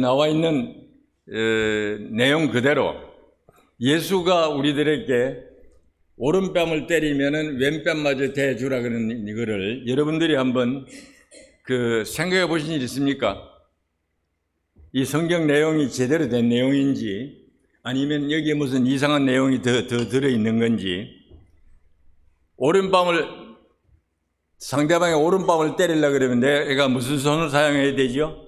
나와 있는 내용 그대로 예수가 우리들에게 오른뺨을 때리면은 왼뺨마저 대주라 그러는 이거를 여러분들이 한번 생각해 보신 일 있습니까? 이 성경 내용이 제대로 된 내용인지 아니면 여기에 무슨 이상한 내용이 더 들어있는 건지. 상대방의 오른뺨을 때리려고 그러면 내가 무슨 손을 사용해야 되죠?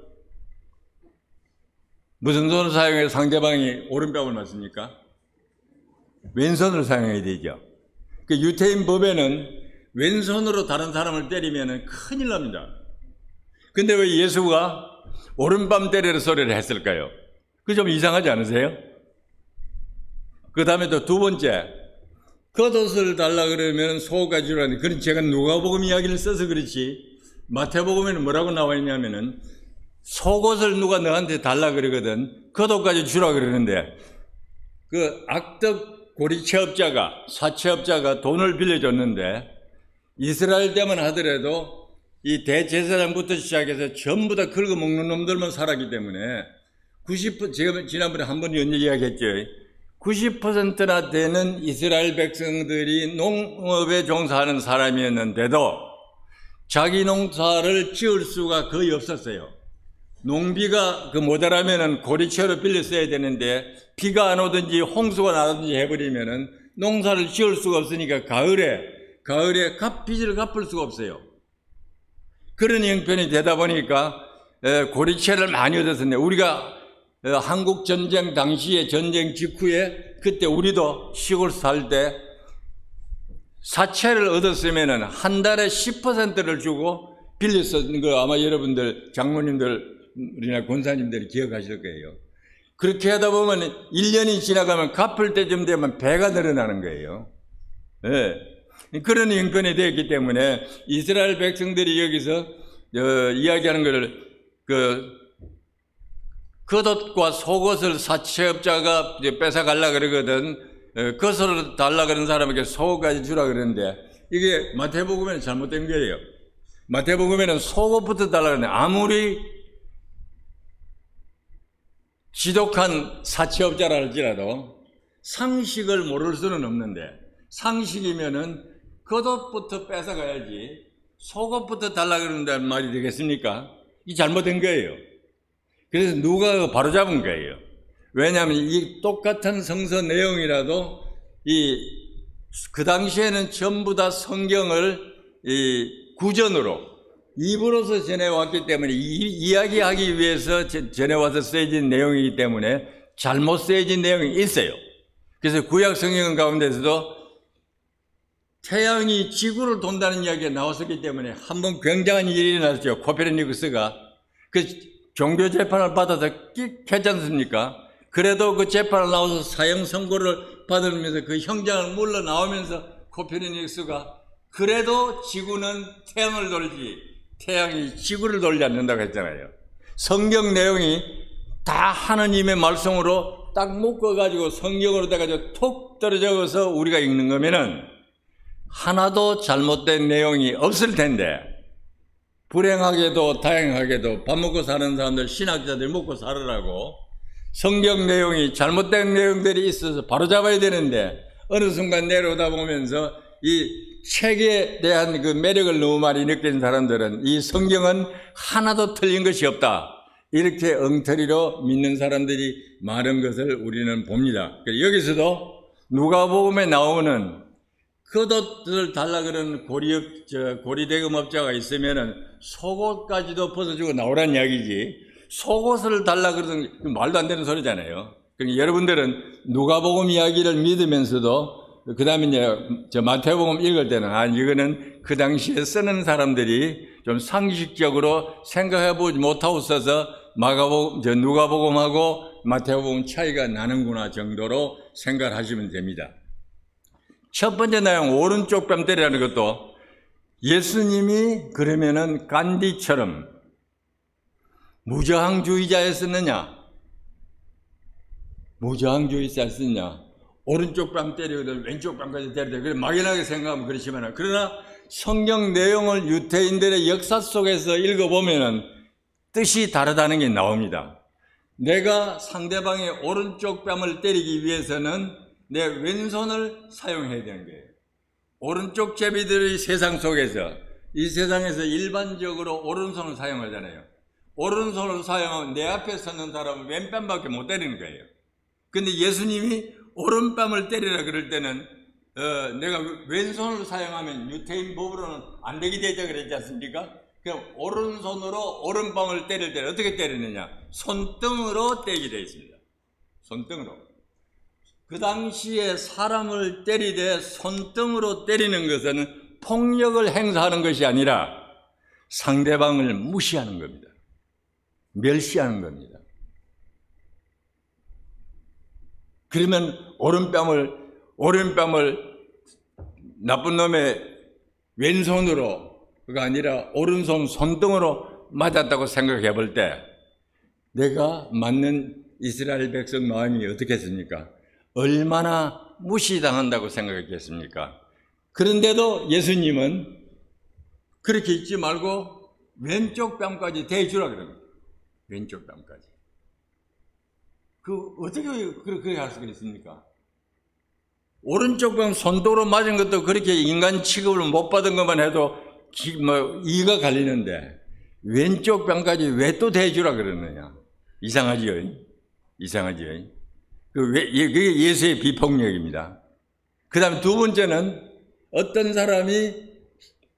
무슨 손을 사용해서 상대방이 오른뺨을 맞습니까? 왼손을 사용해야 되죠. 유태인 법에는 왼손으로 다른 사람을 때리면 큰일 납니다. 근데 왜 예수가 오른밤 때리는 소리를 했을까요? 그거 좀 이상하지 않으세요? 그 다음에 또 두 번째, 겉옷을 달라 그러면 소가 주라니. 그건 제가 누가복음 이야기를 써서 그렇지 마태복음에는 뭐라고 나와 있냐면은 속옷을 누가 너한테 달라 그러거든 겉옷까지 주라 그러는데 악덕 고리체업자가 사채업자가 돈을 빌려줬는데 이스라엘 때만 하더라도 이 대제사장부터 시작해서 전부 다 긁어먹는 놈들만 살았기 때문에 제가 지난번에 한 번 이야기했죠. 90%나 되는 이스라엘 백성들이 농업에 종사하는 사람이었는데도 자기 농사를 지을 수가 거의 없었어요. 농비가 모자라면은 고리채로 빌려 써야 되는데 비가 안 오든지 홍수가 나든지 해버리면은 농사를 지을 수가 없으니까 가을에 빚을 갚을 수가 없어요. 그런 형편이 되다 보니까 고리채를 많이 얻었었는데 우리가 한국 전쟁 당시에 전쟁 직후에 그때 우리도 시골 살 때 사채를 얻었으면은 한 달에 10%를 주고 빌렸었는 거 아마 여러분들 장모님들 우리나 권사님들이 기억하실 거예요. 그렇게 하다 보면 1년이 지나가면 갚을 때쯤 되면 배가 늘어나는 거예요. 네. 그런 형편이 되었기 때문에 이스라엘 백성들이 여기서 이야기하는 것을 겉옷과 속옷을 사채업자가 뺏어가려고 그러거든. 겉옷을 달라 그런 사람에게 속옷까지 주라 그러는데 이게 마태복음에는 잘못된 거예요. 마태복음에는 속옷부터 달라 그러는데 아무리 지독한 사채업자라 할지라도 상식을 모를 수는 없는데 상식이면은 겉옷부터 뺏어가야지 속옷부터 달라 그런다는 말이 되겠습니까? 이게 잘못된 거예요. 그래서 누가 바로잡은 거예요. 왜냐하면 이 똑같은 성서 내용이라도 그 당시에는 전부 다 성경을 구전으로 입으로서 전해왔기 때문에 이야기하기 위해서 전해와서 쓰여진 내용이기 때문에 잘못 쓰여진 내용이 있어요. 그래서 구약 성경 가운데서도 태양이 지구를 돈다는 이야기가 나왔었기 때문에 한번 굉장한 일이 일어났죠. 코페르니쿠스가 종교 재판을 받아서 했지 않습니까? 그래도 그 재판을 나와서 사형 선고를 받으면서 그 형장을 물러나오면서 코페르니쿠스가 그래도 지구는 태양을 돌지 태양이 지구를 돌지 않는다고 했잖아요. 성경 내용이 다 하느님의 말씀으로 딱 묶어가지고 성경으로 돼가지고 톡 떨어져서 우리가 읽는 거면은 하나도 잘못된 내용이 없을 텐데 불행하게도 다행하게도 밥 먹고 사는 사람들 신학자들 먹고 살으라고 성경 내용이 잘못된 내용들이 있어서 바로잡아야 되는데 어느 순간 내려오다 보면서 이 책에 대한 그 매력을 너무 많이 느낀 사람들은 이 성경은 하나도 틀린 것이 없다 이렇게 엉터리로 믿는 사람들이 많은 것을 우리는 봅니다. 여기서도 누가복음에 나오는 겉옷을 달라 그러는 고리대금업자가 있으면은 속옷까지도 벗어주고 나오란 이야기지 속옷을 달라 그러는 말도 안 되는 소리잖아요. 그러니까 여러분들은 누가복음 이야기를 믿으면서도 그 다음에 이제 마태복음 읽을 때는 이거는 그 당시에 쓰는 사람들이 좀 상식적으로 생각해보지 못하고 써서 누가복음하고 마태복음 차이가 나는구나 정도로 생각하시면 됩니다. 첫 번째 내용 오른쪽 뺨 때리라는 것도 예수님이 그러면은 간디처럼 무저항주의자였었느냐? 무저항주의자였었느냐? 오른쪽 뺨 때리거든 왼쪽 뺨까지 때리거든 그래 막연하게 생각하면 그렇지만 그러나 성경 내용을 유태인들의 역사 속에서 읽어보면은 뜻이 다르다는 게 나옵니다. 내가 상대방의 오른쪽 뺨을 때리기 위해서는 내 왼손을 사용해야 되는 거예요. 오른쪽 제비들의 세상 속에서, 이 세상에서 일반적으로 오른손을 사용하잖아요. 오른손을 사용하면 내 앞에 서는 사람은 왼뺨밖에 못 때리는 거예요. 근데 예수님이 오른뺨을 때리라 그럴 때는 내가 왼손을 사용하면 유태인 법으로는 안 되게 되죠 그랬지 않습니까? 그럼 오른손으로 오른뺨을 때릴 때는 어떻게 때리느냐? 손등으로 때리게 되어 있습니다. 손등으로. 그 당시에 사람을 때리되 손등으로 때리는 것은 폭력을 행사하는 것이 아니라 상대방을 무시하는 겁니다. 멸시하는 겁니다. 그러면 오른뺨을 나쁜 놈의 왼손으로가 아니라 오른손 손등으로 맞았다고 생각해 볼 때 내가 맞는 이스라엘 백성 마음이 어떻겠습니까? 얼마나 무시당한다고 생각했겠습니까? 그런데도 예수님은 그렇게 있지 말고 왼쪽 뺨까지 대주라 그럽니다. 왼쪽 뺨까지. 어떻게 그렇게 할 수가 있습니까? 오른쪽 뺨 손도로 맞은 것도 그렇게 인간 취급을 못 받은 것만 해도 이가 갈리는데 왼쪽 뺨까지 왜 또 대주라 그러느냐? 이상하지요? 이상하지요? 그게 예수의 비폭력입니다. 그 다음에 두 번째는 어떤 사람이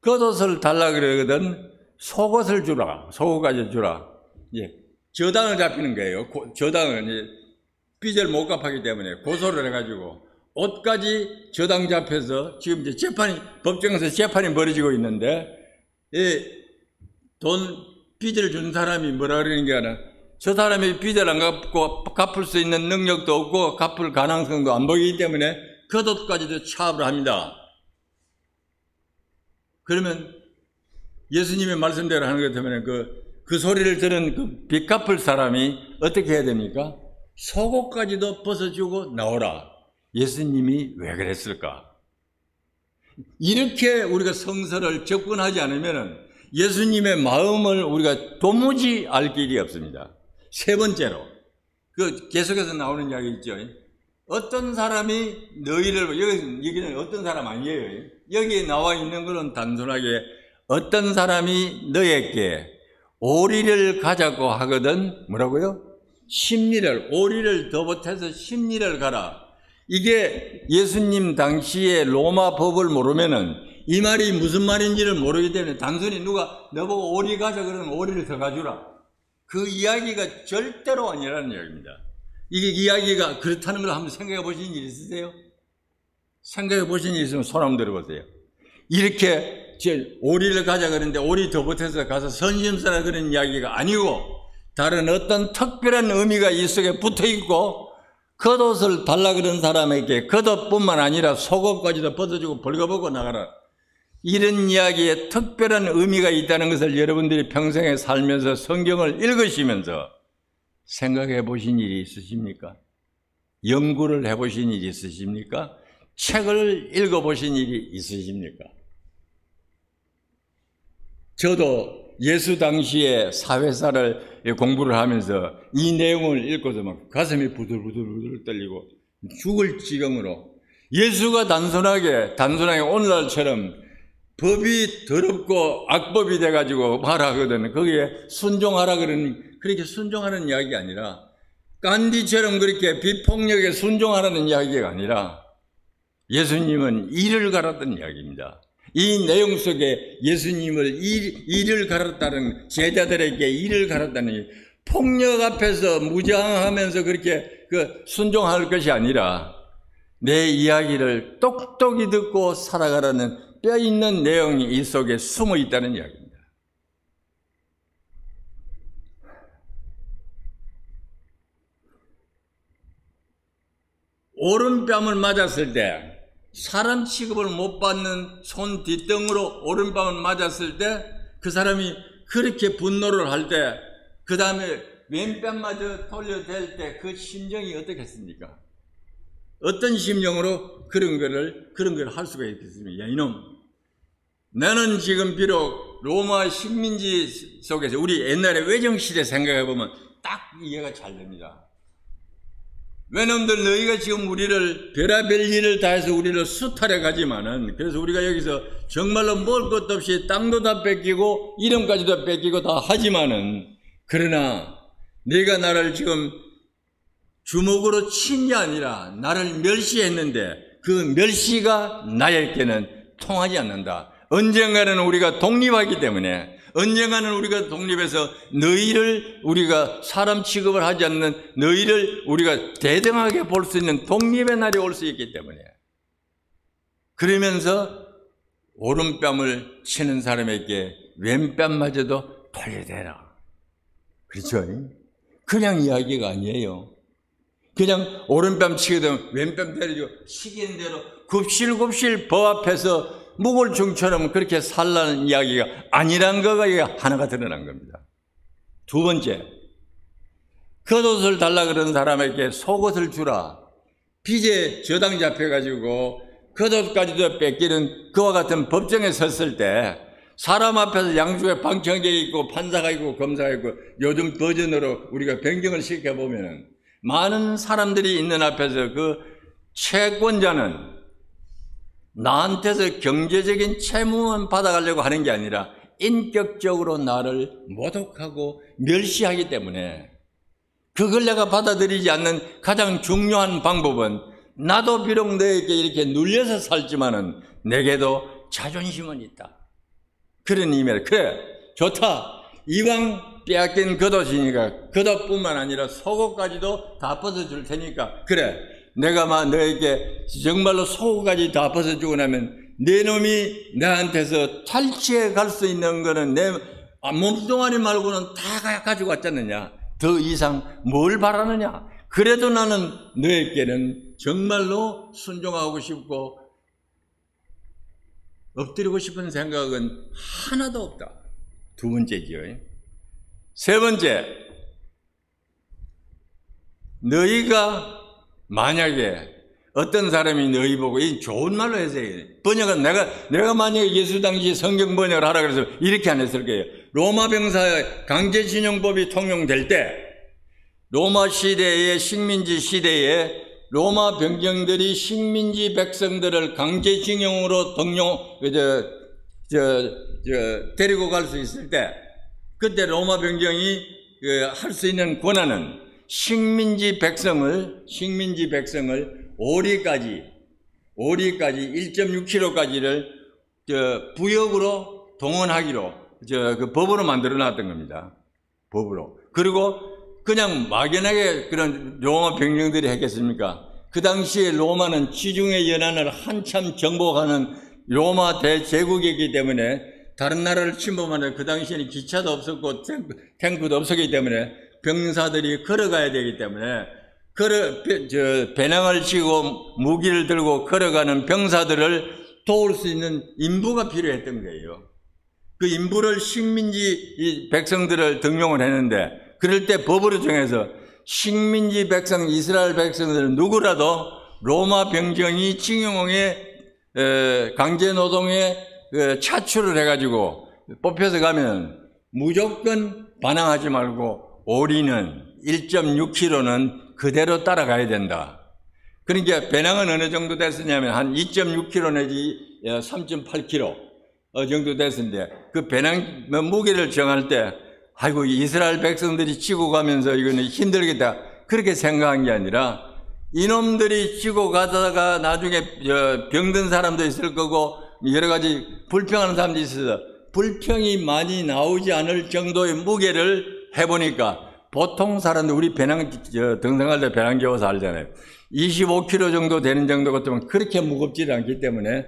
겉옷을 달라 그러거든 속옷을 주라, 속옷까지 주라. 예, 저당을 잡히는 거예요. 저당을 빚을 못 갚았기 때문에 고소를 해가지고 옷까지 저당 잡혀서 지금 이제 법정에서 재판이 벌어지고 있는데, 빚을 준 사람이 뭐라 그러는 게 아니라 저 사람이 빚을 안 갚고 갚을 수 있는 능력도 없고 갚을 가능성도 안 보이기 때문에 겉옷까지도 차압을 합니다. 그러면 예수님의 말씀대로 하는 것 때문에 그 소리를 들은 그 빚 갚을 사람이 어떻게 해야 됩니까? 속옷까지도 벗어주고 나오라. 예수님이 왜 그랬을까? 이렇게 우리가 성서를 접근하지 않으면 예수님의 마음을 우리가 도무지 알 길이 없습니다. 세 번째로, 계속해서 나오는 이야기 있죠. 어떤 사람이 너희를, 여기는 어떤 사람 아니에요. 여기에 나와 있는 것은 단순하게 어떤 사람이 너에게 오리를 가자고 하거든, 뭐라고요? 오리를 더 보태서 십리를 가라. 이게 예수님 당시에 로마 법을 모르면은 이 말이 무슨 말인지를 모르기 때문에 단순히 누가 너보고 오리 가자 그러면 오리를 더 가주라. 그 이야기가 절대로 아니라는 이야기입니다. 이게 이야기가 그렇다는 걸 한번 생각해 보신 일 있으세요? 생각해 보신 일 있으면 손 한번 들어보세요. 이렇게 오리를 가자 그러는데 오리 더 보태서 가서 선심서라 그런 이야기가 아니고 다른 어떤 특별한 의미가 이 속에 붙어 있고 겉옷을 달라 그런 사람에게 겉옷뿐만 아니라 속옷까지도 벗어주고 벌거벗고 나가라. 이런 이야기에 특별한 의미가 있다는 것을 여러분들이 평생에 살면서 성경을 읽으시면서 생각해 보신 일이 있으십니까? 연구를 해 보신 일이 있으십니까? 책을 읽어 보신 일이 있으십니까? 저도 예수 당시에 사회사를 공부를 하면서 이 내용을 읽고서 막 가슴이 부들부들 떨리고 죽을 지경으로 예수가 단순하게 오늘날처럼 법이 더럽고 악법이 돼가지고 말하거든. 거기에 순종하라 그렇게 순종하는 이야기가 아니라 간디처럼 그렇게 비폭력에 순종하라는 이야기가 아니라 예수님은 이를 갈았던 이야기입니다. 이 내용 속에 예수님을 이를 갈았다는 제자들에게 이를 갈았다는 폭력 앞에서 무장하면서 그렇게 순종할 것이 아니라 내 이야기를 똑똑히 듣고 살아가라는 뼈 있는 내용이 이 속에 숨어 있다는 이야기입니다. 오른뺨을 맞았을 때 사람 취급을 못 받는 손 뒷등으로 오른뺨을 맞았을 때 그 사람이 그렇게 분노를 할 때 그 다음에 왼뺨마저 돌려댈 때 그 심정이 어떻겠습니까? 어떤 심정으로 그런 걸 할 수가 있겠습니까? 야, 이놈, 나는 지금 비록 로마 식민지 속에서 우리 옛날에 외정시대 생각해보면 딱 딱 이해가 잘 됩니다. 외놈들 너희가 지금 우리를 별의별 일을 다해서 우리를 수탈해 가지만은, 그래서 우리가 여기서 정말로 먹을 것도 없이 땅도 다 뺏기고 이름까지도 뺏기고 다 하지만은, 그러나 네가 나를 지금 주먹으로 친 게 아니라 나를 멸시했는데 그 멸시가 나에게는 통하지 않는다. 언젠가는 우리가 독립하기 때문에, 언젠가는 우리가 독립해서 너희를 우리가 사람 취급을 하지 않는 너희를 우리가 대등하게 볼 수 있는 독립의 날이 올 수 있기 때문에, 그러면서 오른뺨을 치는 사람에게 왼뺨마저도 돌려대라. 그렇죠? 그냥 이야기가 아니에요. 그냥 오른뺨 치게 되면 왼뺨 때려주고 시키는 대로 굽실굽실 법 앞에서 묵을중처럼 그렇게 살라는 이야기가 아니란 거가 하나가 드러난 겁니다. 두 번째, 겉옷을 달라 그러는 사람에게 속옷을 주라. 빚에 저당 잡혀가지고 겉옷까지도 뺏기는 그와 같은 법정에 섰을 때 사람 앞에서 양쪽에 방청객이 있고 판사가 있고 검사가 있고, 요즘 버전으로 우리가 변경을 시켜보면 많은 사람들이 있는 앞에서 그 채권자는 나한테서 경제적인 채무만 받아가려고 하는 게 아니라 인격적으로 나를 모독하고 멸시하기 때문에, 그걸 내가 받아들이지 않는 가장 중요한 방법은, 나도 비록 너에게 이렇게 눌려서 살지만은 내게도 자존심은 있다. 그런 의미로, 그래, 좋다. 이왕 빼앗긴 겉옷이니까 겉옷뿐만 아니라 속옷까지도 다 벗어줄 테니까, 그래, 내가 막 너에게 정말로 속옷까지 다 벗어주고 나면 내 놈이 나한테서 탈취해 갈 수 있는 거는 내 몸뚱아리 말고는 다 가지고 왔지 않느냐. 더 이상 뭘 바라느냐. 그래도 나는 너에게는 정말로 순종하고 싶고 엎드리고 싶은 생각은 하나도 없다. 두 번째지요. 세 번째, 너희가 만약에 어떤 사람이 너희 보고, 이 좋은 말로 해서 번역은 내가 만약에 예수 당시 성경 번역을 하라 그래서 이렇게 안 했을 거예요. 로마 병사의 강제징용법이 통용될 때, 로마 시대의 식민지 시대에 로마 병정들이 식민지 백성들을 강제징용으로 데리고 갈 수 있을 때, 그때 로마 병정이 할 수 있는 권한은 식민지 백성을 오리까지 1.6kg까지를 부역으로 동원하기로 그 법으로 만들어 놨던 겁니다. 법으로. 그리고 그냥 막연하게 그런 로마 병정들이 했겠습니까? 그 당시에 로마는 지중해 연안을 한참 정복하는 로마 대제국이기 때문에 다른 나라를 침범하는, 그 당시에는 기차도 없었고 탱크도 없었기 때문에 병사들이 걸어가야 되기 때문에 배낭을 지고 무기를 들고 걸어가는 병사들을 도울 수 있는 인부가 필요했던 거예요. 그 인부를 식민지 백성들을 등용을 했는데, 그럴 때 법으로 정해서 식민지 백성, 이스라엘 백성들은 누구라도 로마 병정이 징용에 강제 노동에 차출을 해가지고 뽑혀서 가면 무조건 반항하지 말고 오리는 1.6kg는 그대로 따라가야 된다. 그러니까 배낭은 어느 정도 됐었냐면 한 2.6kg 내지 3.8kg 정도 됐었는데, 그 배낭 무게를 정할 때 아이고 이스라엘 백성들이 지고 가면서 이거는 힘들겠다 그렇게 생각한 게 아니라, 이놈들이 지고 가다가 나중에 병든 사람도 있을 거고 여러 가지 불평하는 사람도 있어서 불평이 많이 나오지 않을 정도의 무게를 해보니까, 보통 사람들 우리 배낭 등산할 때 배낭 재워서 알잖아요. 25kg 정도 되는 정도 같으면 그렇게 무겁지 않기 때문에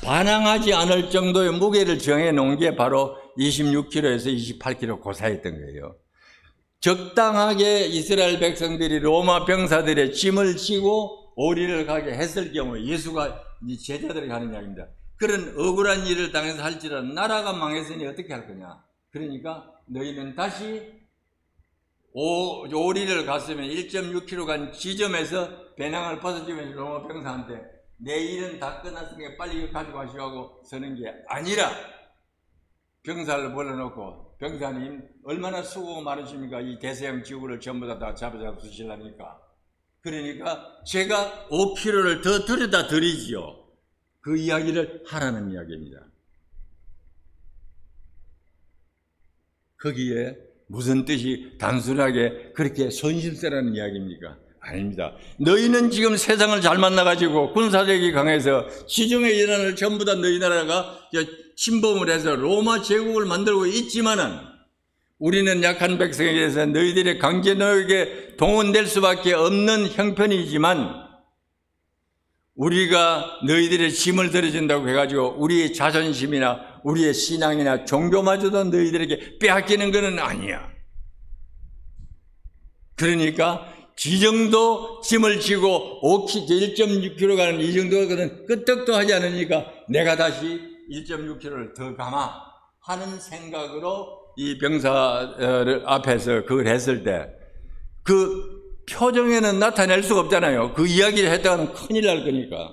반항하지 않을 정도의 무게를 정해 놓은 게 바로 26kg에서 28kg 그 사이였던 거예요. 적당하게 이스라엘 백성들이 로마 병사들의 짐을 지고 오리를 가게 했을 경우에, 예수가 제자들에게 하는 이야기입니다. 그런 억울한 일을 당해서 할지라도 나라가 망했으니 어떻게 할 거냐. 그러니까 너희는 다시 오리를 갔으면 1.6kg 지점에서 배낭을 벗어주면서 로마 병사한테 내 일은 다 끝났으니까 빨리 이거 가지고 가시고 하고 서는 게 아니라, 병사를 불러놓고 병사님 얼마나 수고가 많으십니까? 이 대서양 지구를 전부 다 잡으시려니까. 그러니까 제가 5kg를 더 들여다 드리지요. 그 이야기를 하라는 이야기입니다. 거기에 무슨 뜻이 단순하게 그렇게 손심세라는 이야기입니까? 아닙니다. 너희는 지금 세상을 잘 만나가지고 군사력이 강해서 시중의 연안을 전부 다 너희 나라가 침범을 해서 로마 제국을 만들고 있지만은 우리는 약한 백성에 대해서 너희들의 강제 노역에 동원될 수밖에 없는 형편이지만 우리가 너희들의 짐을 들어준다고 해가지고 우리의 자존심이나 우리의 신앙이나 종교마저도 너희들에게 빼앗기는 것은 아니야. 그러니까 지정도 짐을 지고 1.6kg 가는 이 정도거든 끄떡도 하지 않으니까 내가 다시 1.6kg를 더 감아 하는 생각으로 이 병사 앞에서 그걸 했을 때 그 표정에는 나타낼 수가 없잖아요. 그 이야기를 했다가는 큰일 날 거니까.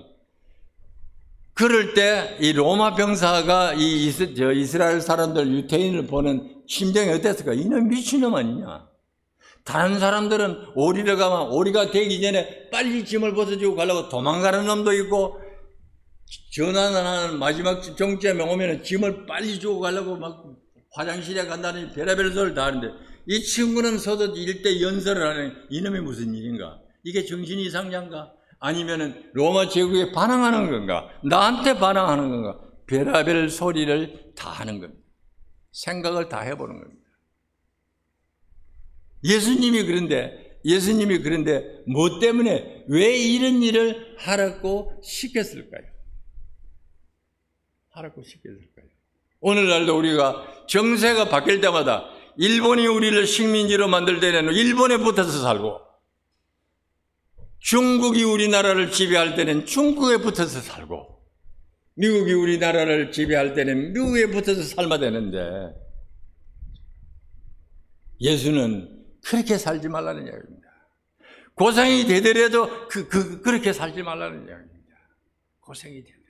그럴 때 이 로마 병사가 이 이스라엘 사람들 유태인을 보는 심정이 어땠을까? 이놈 미친놈 아니냐? 다른 사람들은 오리를 가면 오리가 되기 전에 빨리 짐을 벗어주고 가려고 도망가는 놈도 있고 전환하는 마지막 정점에 오면 짐을 빨리 주고 가려고 막 화장실에 간다는 별의별 소리를 다 하는데 이 친구는 서도 일대 연설을 하는 이놈이 무슨 일인가? 이게 정신이 이상한가? 아니면은 로마 제국에 반항하는 건가? 나한테 반항하는 건가? 별의별 소리를 다 하는 겁니다. 생각을 다 해보는 겁니다. 예수님이 그런데 뭐 때문에 왜 이런 일을 하라고 시켰을까요? 오늘날도 우리가 정세가 바뀔 때마다 일본이 우리를 식민지로 만들 때는 일본에 붙어서 살고 중국이 우리나라를 지배할 때는 중국에 붙어서 살고 미국이 우리나라를 지배할 때는 미국에 붙어서 살면 되는데 예수는 그렇게 살지 말라는 이야기입니다. 고생이 되더라도 그렇게 살지 말라는 이야기입니다. 고생이 되더라도.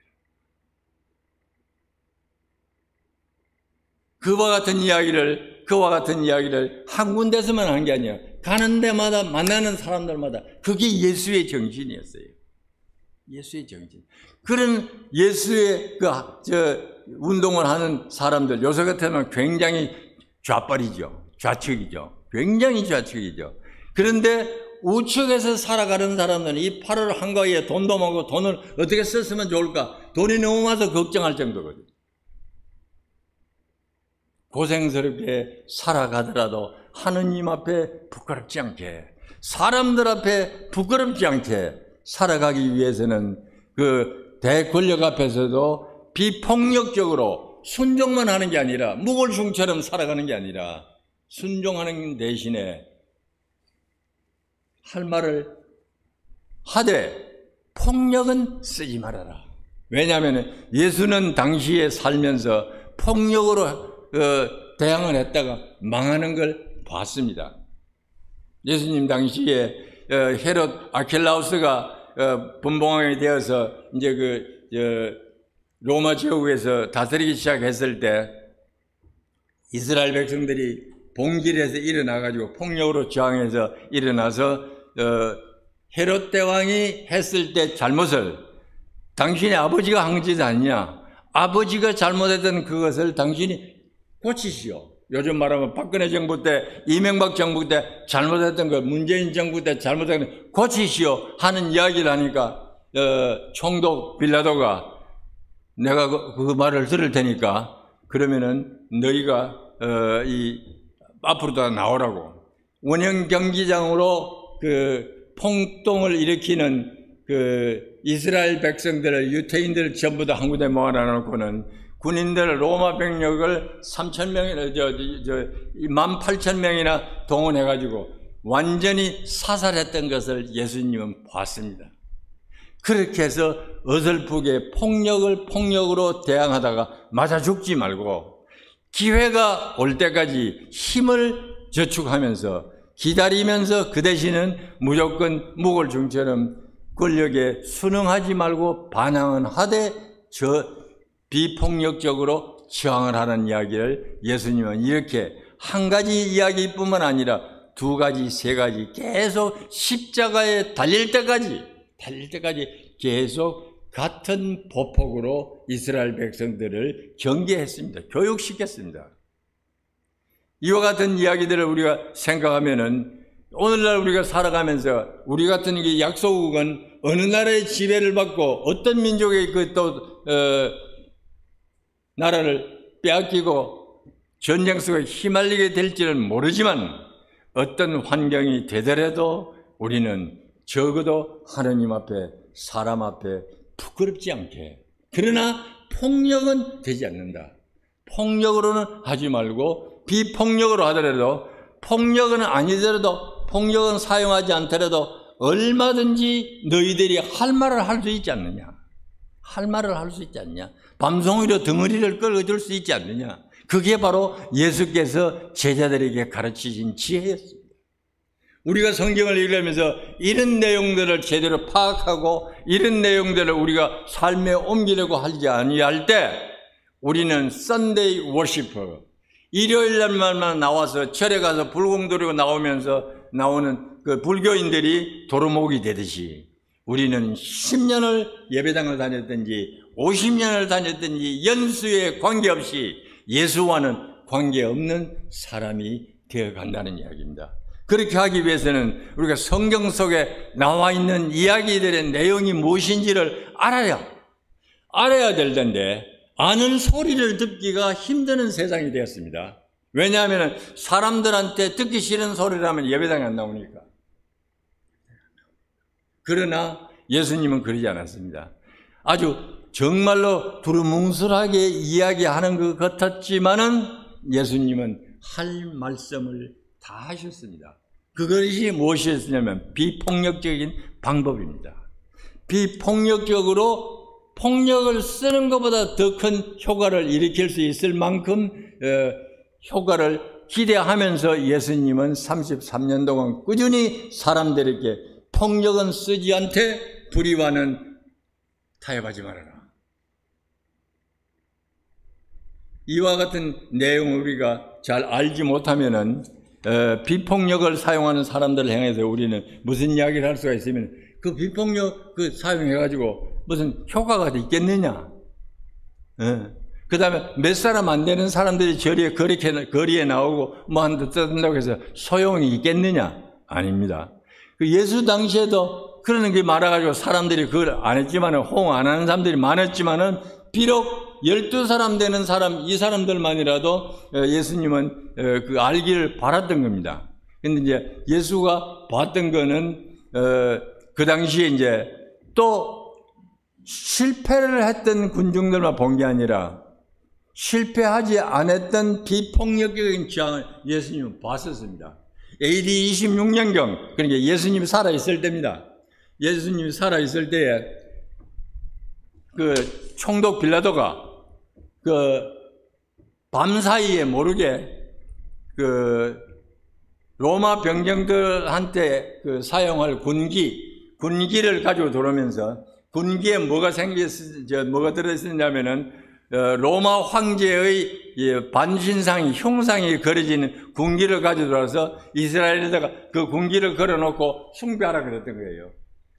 그와 같은 이야기를 한 군데서만 한 게 아니에요. 가는 데마다 만나는 사람들마다 그게 예수의 정신이었어요. 예수의 정신. 그런 예수의 운동을 하는 사람들 요새 같으면 굉장히 좌측이죠. 굉장히 좌측이죠. 그런데 우측에서 살아가는 사람들은 이 8월 한가위에 돈도 많고 돈을 어떻게 썼으면 좋을까? 돈이 너무 많아서 걱정할 정도거든요. 고생스럽게 살아가더라도 하느님 앞에 부끄럽지 않게 사람들 앞에 부끄럽지 않게 살아가기 위해서는 그 대권력 앞에서도 비폭력적으로 순종만 하는 게 아니라 무골숭처럼 살아가는 게 아니라 순종하는 대신에 할 말을 하되 폭력은 쓰지 말아라. 왜냐하면 예수는 당시에 살면서 폭력으로 대항을 했다가 망하는 걸 봤습니다. 예수님 당시에 헤롯 아켈라우스가 분봉왕이 되어서 이제 로마 제국에서 다스리기 시작했을 때 이스라엘 백성들이 봉길에서 일어나가지고 폭력으로 저항해서 일어나서 헤롯 대왕이 했을 때 잘못을 당신의 아버지가 한 짓이 아니냐? 아버지가 잘못했던 그것을 당신이 고치시오. 요즘 말하면 박근혜 정부 때, 이명박 정부 때 잘못했던 거, 문재인 정부 때 잘못했던 거 고치시오 하는 이야기를 하니까 총독 빌라도가 내가 그 말을 들을 테니까 그러면은 너희가 앞으로 다 나오라고 원형 경기장으로 폭동을 일으키는 이스라엘 백성들을 유태인들을 전부 다 한 군데 모아놓고는 군인들 로마 병력을 3,000명이나 18,000명이나 동원해가지고 완전히 사살했던 것을 예수님은 봤습니다. 그렇게 해서 어설프게 폭력으로 대항하다가 맞아 죽지 말고 기회가 올 때까지 힘을 저축하면서 기다리면서 그 대신은 무조건 무골중처럼 권력에 순응하지 말고 반항은 하되 비폭력적으로 저항을 하는 이야기를 예수님은 이렇게 한 가지 이야기뿐만 아니라 두 가지, 세 가지 계속 십자가에 달릴 때까지 계속 같은 보폭으로 이스라엘 백성들을 경계했습니다. 교육시켰습니다. 이와 같은 이야기들을 우리가 생각하면은 오늘날 우리가 살아가면서 우리 같은 이 약소국은 어느 나라의 지배를 받고 어떤 민족의 나라를 빼앗기고 전쟁 속에 휘말리게 될지는 모르지만 어떤 환경이 되더라도 우리는 적어도 하느님 앞에 사람 앞에 부끄럽지 않게, 그러나 폭력은 되지 않는다. 폭력으로는 하지 말고 비폭력으로 하더라도, 폭력은 아니더라도, 폭력은 사용하지 않더라도 얼마든지 너희들이 할 말을 할 수 있지 않느냐. 할 말을 할 수 있지 않느냐. 밤송이로 덩어리를 끌어줄 수 있지 않느냐. 그게 바로 예수께서 제자들에게 가르치신 지혜였습니다. 우리가 성경을 읽으면서 이런 내용들을 제대로 파악하고 이런 내용들을 우리가 삶에 옮기려고 하지 아니할 때 우리는 썬데이 워시퍼, 일요일 날만 나와서 절에 가서 불공 들고 나오면서 나오는 그 불교인들이 도루묵이 되듯이 우리는 10년을 예배당을 다녔든지 50년을 다녔든지 연수에 관계없이 예수와는 관계없는 사람이 되어간다는 이야기입니다. 그렇게 하기 위해서는 우리가 성경 속에 나와 있는 이야기들의 내용이 무엇인지를 알아야 될 텐데 아는 소리를 듣기가 힘드는 세상이 되었습니다. 왜냐하면 사람들한테 듣기 싫은 소리라면 예배당에 안 나오니까. 그러나 예수님은 그러지 않았습니다. 아주 정말로 두루뭉술하게 이야기하는 것 같았지만은 예수님은 할 말씀을 다 하셨습니다. 그것이 무엇이었냐면 비폭력적인 방법입니다. 비폭력적으로 폭력을 쓰는 것보다 더 큰 효과를 일으킬 수 있을 만큼 효과를 기대하면서 예수님은 33년 동안 꾸준히 사람들에게 폭력은 쓰지 않되 불의와는 타협하지 말아라. 이와 같은 내용을 우리가 잘 알지 못하면은 비폭력을 사용하는 사람들을 향해서 우리는 무슨 이야기를 할 수가 있으면 그 비폭력 사용해가지고 무슨 효과가 있겠느냐? 그 다음에 몇 사람 안 되는 사람들이 거리에 나오고 뭐 한다 뜯는다고 해서 소용이 있겠느냐? 아닙니다. 그 예수 당시에도 그러는 게 많아가지고 사람들이 그걸 안 했지만은 호응 안 하는 사람들이 많았지만은 비록 12사람 되는 사람, 이 사람들만이라도 예수님은 그 알기를 바랐던 겁니다. 근데 이제 예수가 봤던 거는 그 당시에 이제 또 실패를 했던 군중들만 본 게 아니라 실패하지 않았던 비폭력적인 저항을 예수님은 봤었습니다. AD 26년경, 그러니까 예수님이 살아있을 때입니다. 예수님이 살아있을 때에 그 총독 빌라도가 그 밤사이에 모르게 그 로마 병정들한테 그 사용할 군기를 가지고 들어오면서 군기에 뭐가 들어있었냐면은 로마 황제의 반신상이 흉상이 그려지는 군기를 가지고 들어와서 이스라엘에다가 그 군기를 걸어놓고 숭배하라 그랬던 거예요.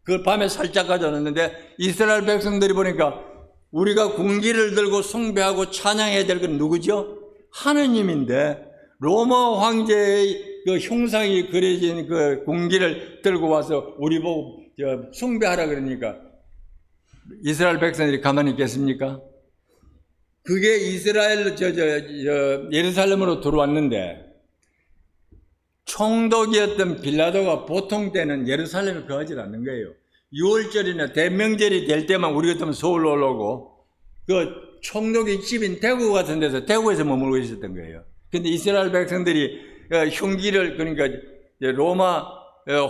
그걸 밤에 살짝 가져왔는데 이스라엘 백성들이 보니까 우리가 군기를 들고 숭배하고 찬양해야 될 건 누구죠? 하느님인데 로마 황제의 그 흉상이 그려진 그 군기를 들고 와서 우리 보고 숭배하라 그러니까 이스라엘 백성들이 가만히 있겠습니까? 그게 예루살렘으로 들어왔는데 총독이었던 빌라도가 보통 때는 예루살렘에 거하지 않는 거예요. 6월절이나 대명절이 될 때만 우리 같으면 서울로 올라오고 그 총독의 집인 대구 같은 데서 대구에서 머물고 있었던 거예요. 근데 이스라엘 백성들이 흉기를 그러니까 로마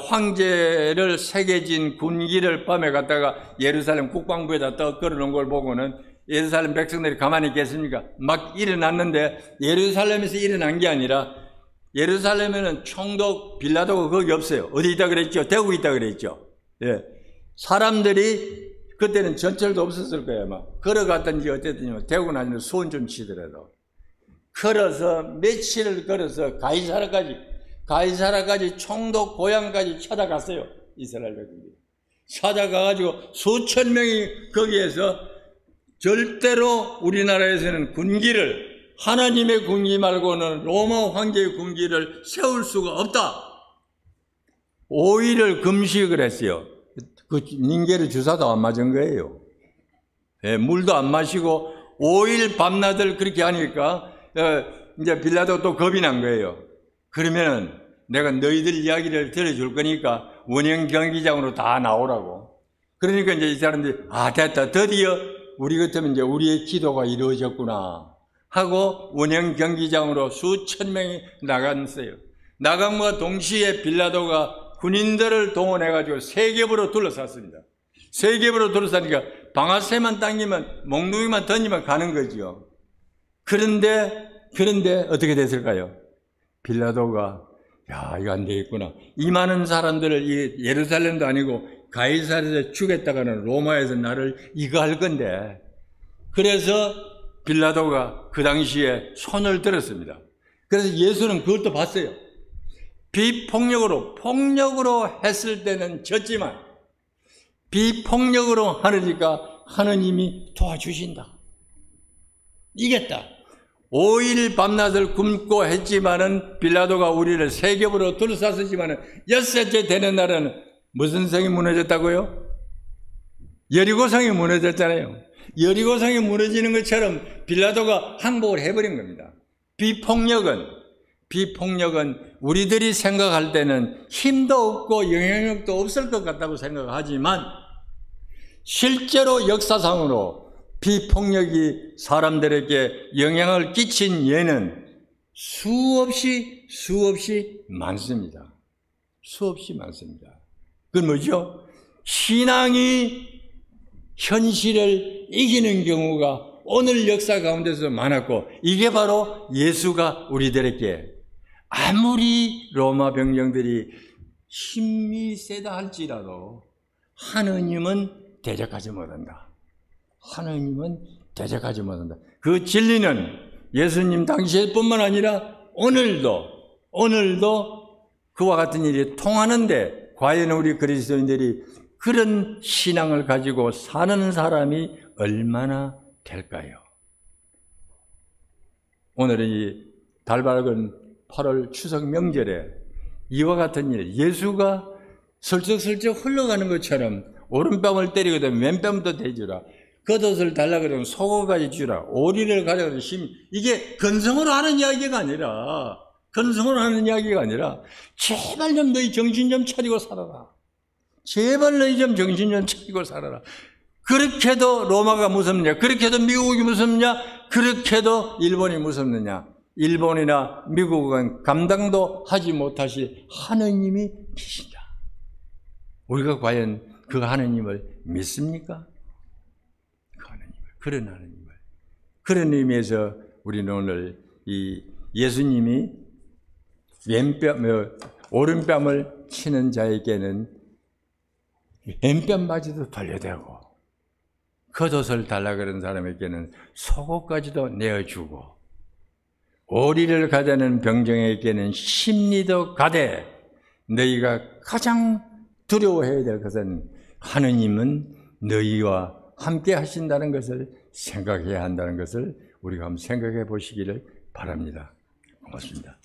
황제를 새겨진 군기를 밤에 갖다가 예루살렘 국방부에다 떠 걸어놓은 걸 보고는 예루살렘 백성들이 가만히 있겠습니까? 막 일어났는데 예루살렘에서 일어난 게 아니라 예루살렘에는 총독 빌라도가 거기 없어요. 어디 있다 그랬죠? 대구에 있다 그랬죠. 예. 사람들이 그때는 전철도 없었을 거예요. 막 걸어갔든지 어쨌든지 되고 나면 손 좀 치더라도 걸어서 며칠을 걸어서 가이사라까지 총독 고향까지 찾아갔어요. 이스라엘 백성들이 찾아가가지고 수천 명이 거기에서 절대로 우리나라에서는 군기를, 하나님의 군기 말고는 로마 황제의 군기를 세울 수가 없다. 5일을 금식을 했어요. 그 닌게르 주사도 안 맞은 거예요. 예, 물도 안 마시고 5일 밤낮을 그렇게 하니까 이제 빌라도가 또 겁이 난 거예요. 그러면은 내가 너희들 이야기를 들어줄 거니까 원형 경기장으로 다 나오라고. 그러니까 이제 이 사람들이 됐다, 드디어 우리 같으면 이제 우리의 기도가 이루어졌구나 하고 원형 경기장으로 수천 명이 나갔어요. 나간과 동시에 빌라도가 군인들을 동원해가지고 세겹으로 둘러쌌습니다. 세겹으로 둘러싸니까 방아쇠만 당기면, 몽둥이만 던지면 가는 거지요. 그런데 어떻게 됐을까요? 빌라도가 이거 안 되겠구나. 이 많은 사람들을 예루살렘도 아니고 가이사랴에서 죽였다가는 로마에서 나를 이거 할 건데. 그래서 빌라도가 그 당시에 손을 들었습니다. 그래서 예수는 그걸 또 봤어요. 폭력으로 했을 때는 졌지만 비폭력으로 하니까 하느님이 도와주신다. 이겼다. 5일 밤낮을 굶고 했지만은 빌라도가 우리를 세겹으로 둘러쌌지만은 엿새째 되는 날은 무슨 성이 무너졌다고요? 여리고성이 무너졌잖아요. 여리고성이 무너지는 것처럼 빌라도가 항복을 해버린 겁니다. 비폭력은 우리들이 생각할 때는 힘도 없고 영향력도 없을 것 같다고 생각하지만 실제로 역사상으로 비폭력이 사람들에게 영향을 끼친 예는 수없이 많습니다. 수없이 많습니다. 그건 뭐죠? 신앙이 현실을 이기는 경우가 오늘 역사 가운데서 많았고, 이게 바로 예수가 우리들에게 아무리 로마 병정들이 힘이 세다 할지라도 하느님은 대적하지 못한다. 하느님은 대적하지 못한다. 그 진리는 예수님 당시뿐만 아니라 오늘도 그와 같은 일이 통하는데, 과연 우리 그리스도인들이 그런 신앙을 가지고 사는 사람이 얼마나 될까요? 오늘은 이 달밝은 8월 추석 명절에 이와 같은 일, 예수가 슬쩍슬쩍 흘러가는 것처럼 오른뺨을 때리거든 왼뺨도 대주라, 겉옷을 달라 그러면 속옷까지 주라, 오리를 가져가서 이게 근성으로 하는 이야기가 아니라, 제발 좀 너희 정신 좀 차리고 살아라. 제발 너희 좀 정신 좀 차리고 살아라. 그렇게도 로마가 무섭냐? 그렇게도 미국이 무섭냐? 그렇게도 일본이 무섭느냐? 일본이나 미국은 감당도 하지 못하실 하느님이 계신다. 우리가 과연 그 하느님을 믿습니까? 그 하느님을, 그런 하느님을. 그런 의미에서 우리는 오늘 이 예수님이 오른뺨을 치는 자에게는 왼뺨까지도 돌려대고, 겉옷을 달라 그런 사람에게는 속옷까지도 내어주고, 오리를 가자는 병정에게는 심리도 가되, 너희가 가장 두려워해야 될 것은 하느님은 너희와 함께 하신다는 것을 생각해야 한다는 것을 우리가 한번 생각해 보시기를 바랍니다. 고맙습니다.